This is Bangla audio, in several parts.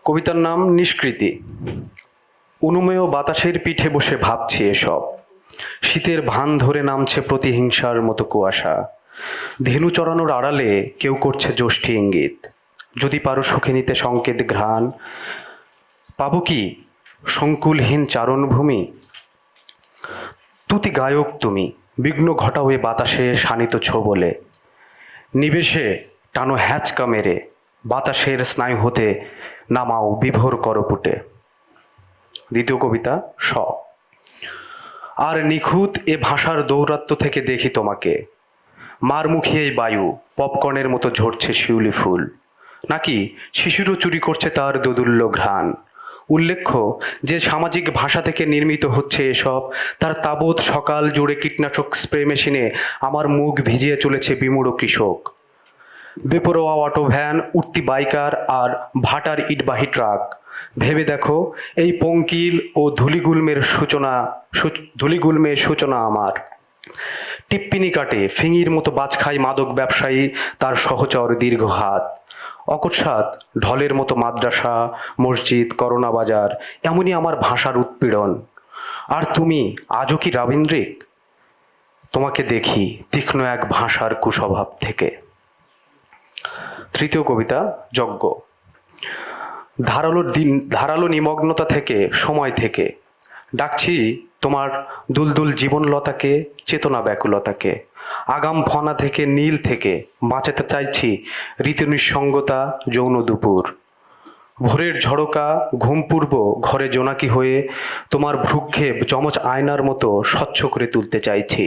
কবিতার নাম নিষ্কৃতি। অনুমেয় বাতাসের পিঠে বসে ভাবছি এসব। শীতের ভান ধরে নামছে প্রতিহিংসার মতো কুয়াশা। ধেনু চড়ানোর আড়ালে কেউ করছে যষ্ঠী ইঙ্গিত। যদি পারো সুখে নিতে সংকেত ঘ্রাণ, পাবো কি সংকুলহীন চারণভূমি? তুতি গায়ক তুমি, বিঘ্ন ঘটাও এ বাতাসে শানিত ছোবলে। নিবেশে টানো হ্যাচকা মেরে, বাতাসের স্নায়ু হতে নামাও বিভোর করপুটে। দ্বিতীয় কবিতা স। আর নিখুঁত এ ভাষার দৌরাত্ম্য থেকে দেখি তোমাকে। মারমুখী এই বায়ু পপকর্নের মতো ঝরছে শিউলি ফুল, নাকি শিশুরও চুরি করছে তার দোদুল্য ঘ্রাণ। উল্লেখ্য যে সামাজিক ভাষা থেকে নির্মিত হচ্ছে এসব, তার তাবৎ সকাল জুড়ে কীটনাশক স্প্রে মেশিনে আমার মুখ ভিজিয়ে চলেছে বিমূঢ় কৃষক। বেপরোয়া অটো ভ্যান, উঠতি বাইকার আর ভাটার ইটবাহী ট্রাক। ভেবে দেখো এই পঙ্কিল ও ধুলিগুলমের সূচনা আমার। টিপ্পিনি কাটে ফিঙির মতো বাজ খায় মাদক ব্যবসায়ী, তার সহচর দীর্ঘ হাত। অকস্মাৎ ঢলের মতো মাদ্রাসা, মসজিদ, করোনা বাজার, এমনই আমার ভাষার উৎপীড়ন। আর তুমি আজও কি রাবীন্দ্রিক? তোমাকে দেখি তীক্ষ্ণ এক ভাষার কুস্বভাব থেকে। তৃতীয় কবিতা যজ্ঞ। ধারালো নিমগ্নতা থেকে, সময় থেকে ডাকছি তোমার দুলদুল জীবনলতাকে, চেতনা ব্যাকুলতাকে। আগাম ফনা থেকে, নীল থেকে বাঁচাতে চাইছি ঋতু নিঃসঙ্গতা, যৌন দুপুর। ভোরের ঝড়কা ঘুমপূর্ব ঘরে জোনাকি হয়ে তোমার ভ্রুক্ষেপ যমজ আয়নার মতো স্বচ্ছ করে তুলতে চাইছি।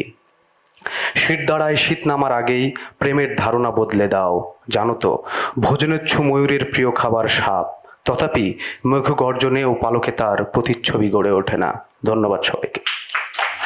শীত দাঁড়ায় শীত নামার আগেই প্রেমের ধারণা বদলে দাও। জানো তো ভোজনেচ্ছু ময়ূরের প্রিয় খাবার সাপ, তথাপি মেঘ গর্জনে ও পালকে তার প্রতিচ্ছবি গড়ে ওঠে না। ধন্যবাদ সবাইকে।